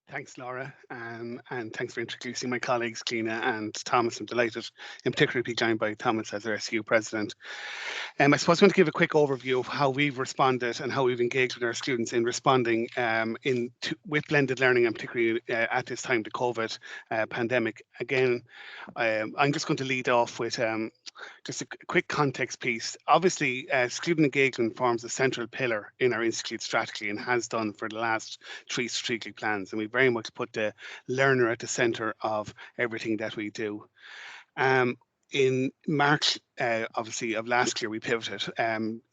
Thanks, Laura, and thanks for introducing my colleagues, Gina and Thomas. I'm delighted in particular to be joined by Thomas as our SU president. I suppose I want to give a quick overview of how we've responded and how we've engaged with our students in responding with blended learning, and particularly at this time, the COVID pandemic. Again, I'm just going to lead off with just a quick context piece. Obviously, student engagement forms a central pillar in our institute strategy and has done for the last three strategic plans. And we very much put the learner at the centre of everything that we do. Um, in March, obviously, of last year, we pivoted.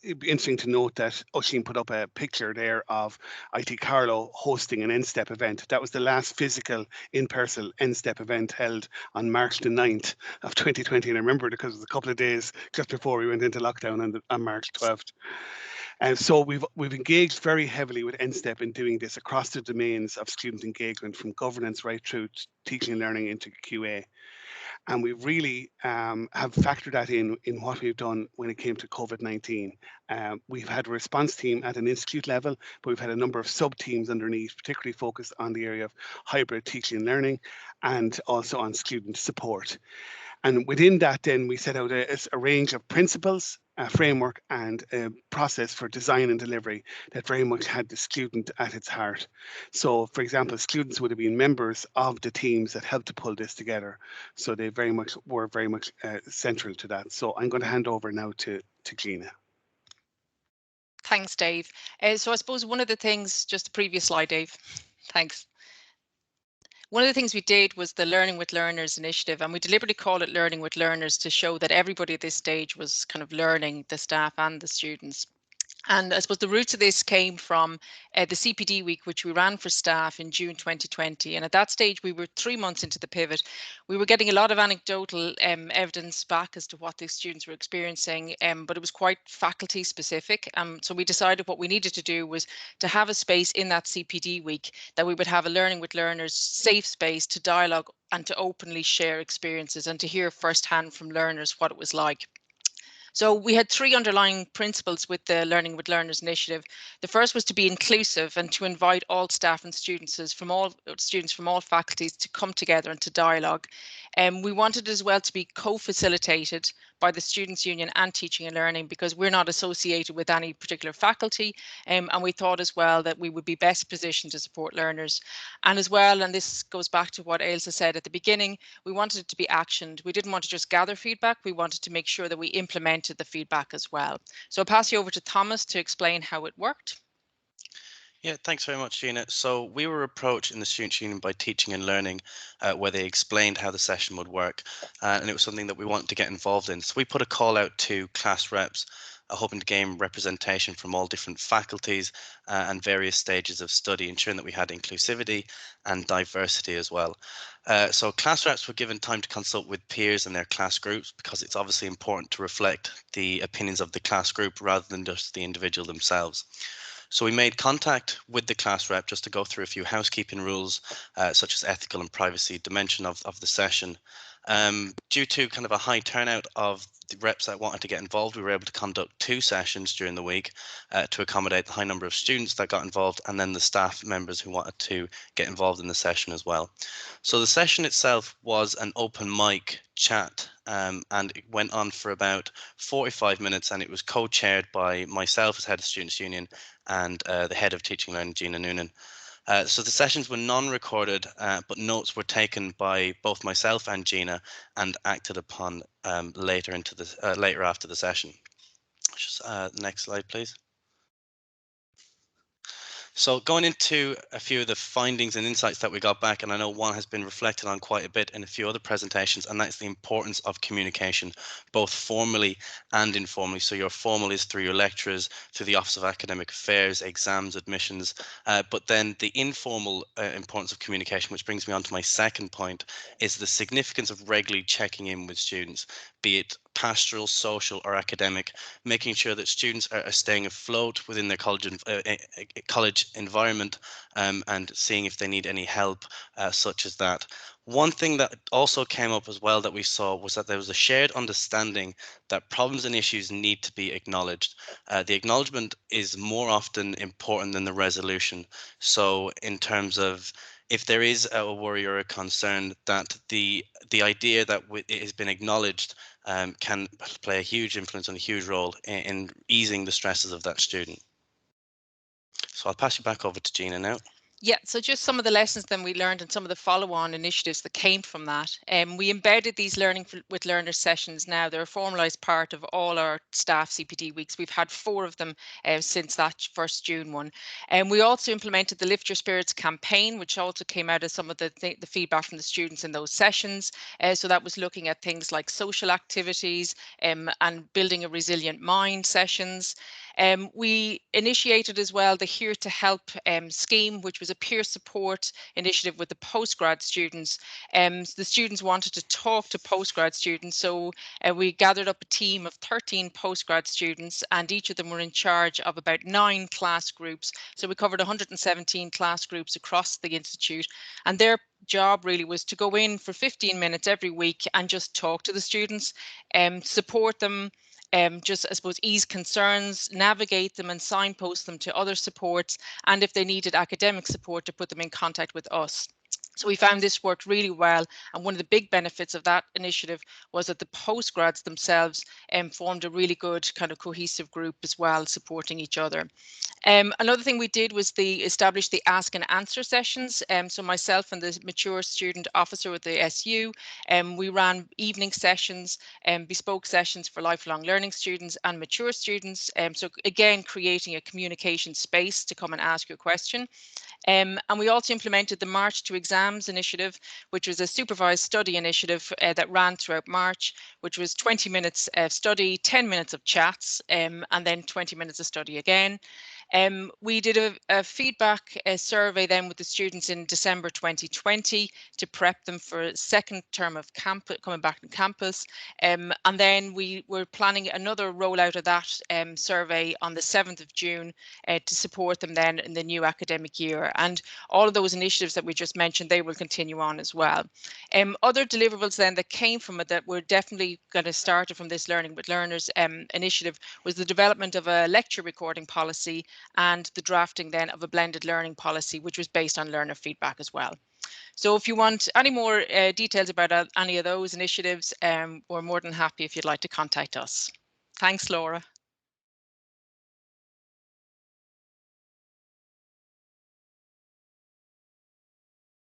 It'd be interesting to note that Oisin put up a picture there of IT Carlow hosting an NSTEP event. That was the last physical in-person NSTEP event held on March the 9th of 2020. And I remember it because it was a couple of days just before we went into lockdown on March 12th. And so we've engaged very heavily with NSTEP in doing this across the domains of student engagement, from governance right through to teaching and learning into QA. And we really have factored that in what we've done when it came to COVID-19. We've had a response team at an institute level, but we've had a number of sub-teams underneath, particularly focused on the area of hybrid teaching and learning and also on student support. And within that, then we set out a range of principles, a framework, and a process for design and delivery that very much had the student at its heart. So, for example, students would have been members of the teams that helped to pull this together. So they were very much central to that. So I'm going to hand over now to Gina. Thanks, Dave. So I suppose one of the things, just the previous slide, Dave. Thanks. One of the things we did was the Learning with Learners initiative, and we deliberately call it Learning with Learners to show that everybody at this stage was kind of learning, the staff and the students. And I suppose the roots of this came from the CPD week, which we ran for staff in June 2020. And at that stage, we were 3 months into the pivot. We were getting a lot of anecdotal evidence back as to what the students were experiencing, but it was quite faculty specific. So we decided what we needed to do was to have a space in that CPD week that we would have a Learning with Learners safe space to dialogue and to openly share experiences and to hear firsthand from learners what it was like. So we had three underlying principles with the Learning with Learners initiative. The first was to be inclusive and to invite all staff and students from all faculties to come together and to dialogue. We wanted as well to be co-facilitated by the Students' Union and Teaching and Learning, because we're not associated with any particular faculty, and we thought as well that we would be best positioned to support learners. And as well, and this goes back to what Ailsa said at the beginning, we wanted it to be actioned. We didn't want to just gather feedback, we wanted to make sure that we implemented the feedback as well. So I'll pass you over to Thomas to explain how it worked. Yeah, thanks very much, Gina. So we were approached in the Students' Union by Teaching and Learning, where they explained how the session would work, and it was something that we wanted to get involved in. So we put a call out to class reps, hoping to gain representation from all different faculties and various stages of study, ensuring that we had inclusivity and diversity as well. So class reps were given time to consult with peers and their class groups, because it's obviously important to reflect the opinions of the class group rather than just the individual themselves. So we made contact with the class rep just to go through a few housekeeping rules, such as ethical and privacy dimension of the session. Due to kind of a high turnout of the reps that wanted to get involved, we were able to conduct 2 sessions during the week to accommodate the high number of students that got involved, and then the staff members who wanted to get involved in the session as well. So the session itself was an open mic chat, and it went on for about 45 minutes, and it was co-chaired by myself as head of Students' Union and the head of Teaching and Learning, Gina Noonan. So the sessions were non-recorded, but notes were taken by both myself and Gina and acted upon later after the session. Just, next slide, please. So going into a few of the findings and insights that we got back, and I know one has been reflected on quite a bit in a few other presentations, and that's the importance of communication, both formally and informally. So your formal is through your lecturers, through the Office of Academic Affairs, exams, admissions, but then the informal importance of communication, which brings me on to my second point, is the significance of regularly checking in with students, be it pastoral, social, or academic, making sure that students are staying afloat within their college environment, and seeing if they need any help, such as that. One thing that also came up as well that we saw was that there was a shared understanding that problems and issues need to be acknowledged. The acknowledgement is more often important than the resolution. So in terms of if there is a worry or a concern that the idea that it has been acknowledged can play a huge influence and a huge role in easing the stresses of that student. So I'll pass you back over to Gina now. Yeah, so just some of the lessons then we learned and some of the follow-on initiatives that came from that. We embedded these learning with learners sessions now. They're a formalised part of all our staff CPD weeks. We've had 4 of them since that first June one. And we also implemented the Lift Your Spirits campaign, which also came out of some of the feedback from the students in those sessions. So that was looking at things like social activities and building a resilient mind sessions. We initiated as well the Here to Help scheme, which was a peer support initiative with the postgrad students. The students wanted to talk to postgrad students, so we gathered up a team of 13 postgrad students, and each of them were in charge of about 9 class groups. So we covered 117 class groups across the institute, and their job really was to go in for 15 minutes every week and just talk to the students, support them, just, I suppose, ease concerns, navigate them and signpost them to other supports, and if they needed academic support, to put them in contact with us. So we found this worked really well, and one of the big benefits of that initiative was that the postgrads themselves formed a really good kind of cohesive group as well, supporting each other. Another thing we did was establish the ask and answer sessions. So myself and the mature student officer with the SU, we ran evening sessions and bespoke sessions for lifelong learning students and mature students. So again, creating a communication space to come and ask your question. And we also implemented the March to Exams initiative, which was a supervised study initiative that ran throughout March, which was 20 minutes of study, 10 minutes of chats, and then 20 minutes of study again. We did a feedback survey then with the students in December 2020 to prep them for a second term of coming back to campus. And then we were planning another rollout of that survey on the 7th of June to support them then in the new academic year. And all of those initiatives that we just mentioned, they will continue on as well. Other deliverables then that came from it that were definitely going to start from this Learning with Learners initiative was the development of a lecture recording policy and the drafting then of a blended learning policy, which was based on learner feedback as well. So if you want any more details about any of those initiatives, we're more than happy if you'd like to contact us. Thanks, Laura.